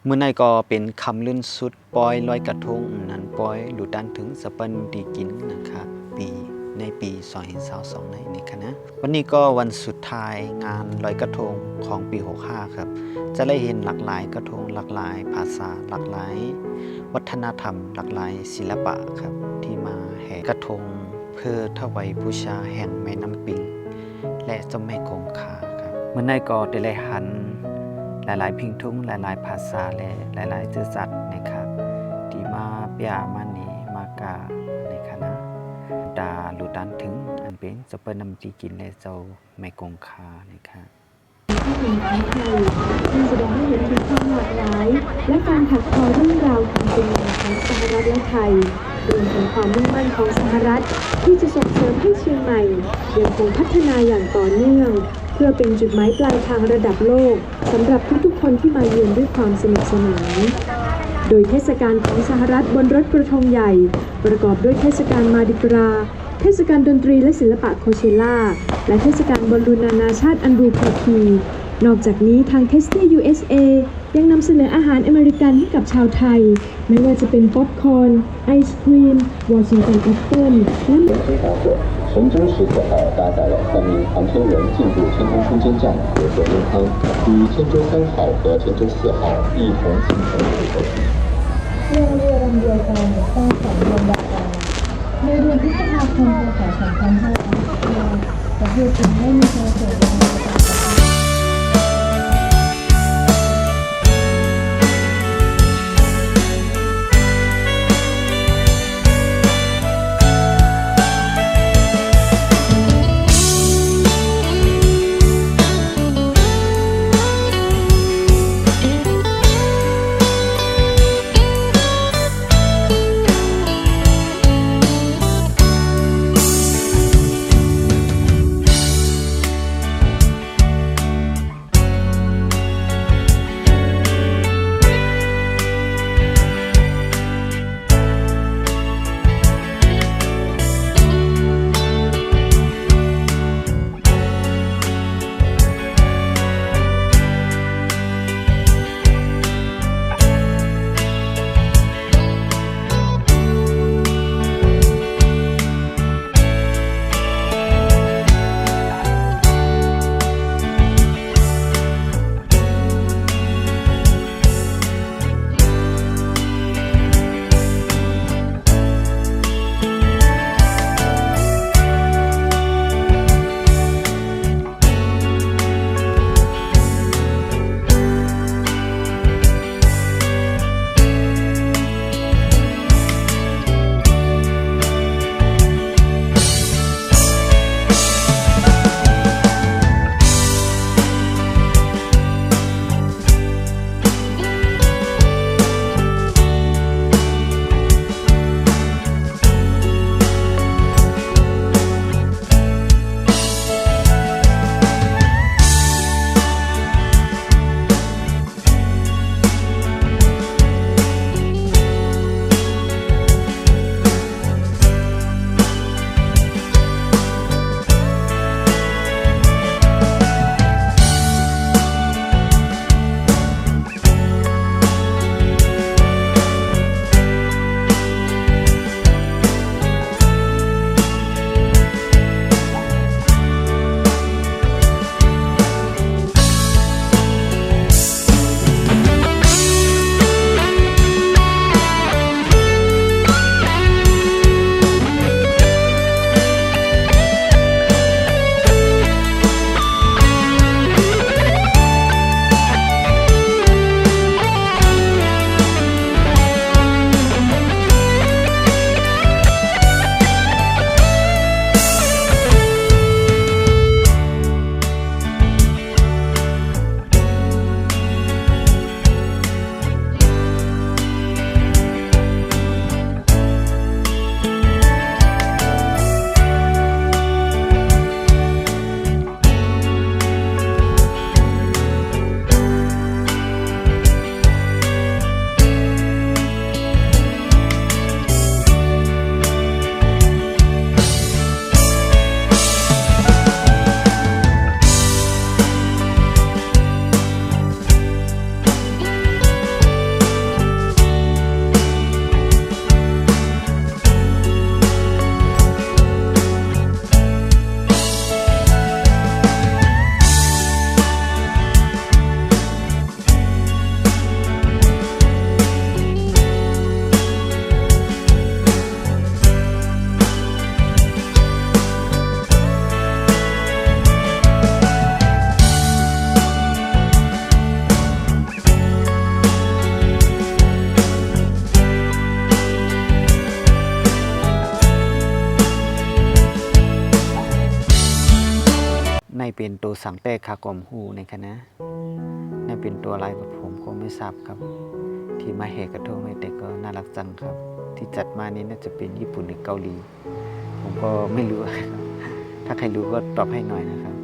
มื้อในก็เป็นคำลื่นสุดปอยลอยกระทงนั้นปอยหลุดดันถึงสะเปิ้นดีกินนะครับในปี2022ในคณะวันนี้ก็วันสุดท้ายงานลอยกระทงของปี65ครับจะได้เห็นหลากหลายกระทงหลากหลายภาษาหลากหลายวัฒนธรรมหลากหลายศิลปะครับที่มาแห่กระทงเพื่อถวายบูชาแห่งแม่น้ำปิงและเจ้าแม่คงคาครับมื้อในก็ได้หันหลายๆพิงทุ้งหลายๆภาษาและหลายๆชื่อสัตว์นะครับที่มาเปียมานีมากาในคณะดาลูดันถึงอันเป็นจะเปิ้นนำจีกินและเจ้าแม่คงคานะครับที่หนึ่งของไทยที่แสดงให้เห็นถึงความหลากหลายและการถักทอเรื่องราวความเป็นมาของสหรัฐและไทยรวมถึงความมุ่งมั่นของสหรัฐที่จะส่งเสริมให้เชียงใหม่ยังคงพัฒนาอย่างต่อเนื่องเพื่อเป็นจุดหมายปลายทางระดับโลกสำหรับทุกๆคนที่มาเยือนด้วยความสนุกสนานโดยเทศกาลของสหรัฐบนรถกระทงใหญ่ประกอบด้วยเทศกาลมาดิกราเทศกาลดนตรีและศิลปะโคเชล่าและเทศกาลบอลลูนนานาชาติอันดูพาคีนอกจากนี้ทาง Tasty USA ยังนำเสนออาหารอเมริกันให้กับชาวไทยไม่ว่าจะเป็นป๊อปคอร์นไอศครีมวอชิงตันแอปเปิ้ลและ神舟时刻号搭载了3名航天员进入天宫空间站合作安康，与天舟3号和天舟4号一同进行配合。เรือลำเดียวกันสร้างสรรค์ดวงดาวในเดือนพฤษภาคมพ.ศ. 2565ประเทศจีนได้มีการเสริม เป็นตัวสังเต้คากอมฮูในคณะนั่นเป็นตัวอะไรกับผมคงไม่ทราบครับ ที่มาเฮกระทงแต่ก็น่ารักจังครับ ที่จัดมานี้น่าจะเป็นญี่ปุ่นหรือเกาหลี ผมก็ไม่รู้ครับถ้าใครรู้ก็ตอบให้หน่อยนะครับ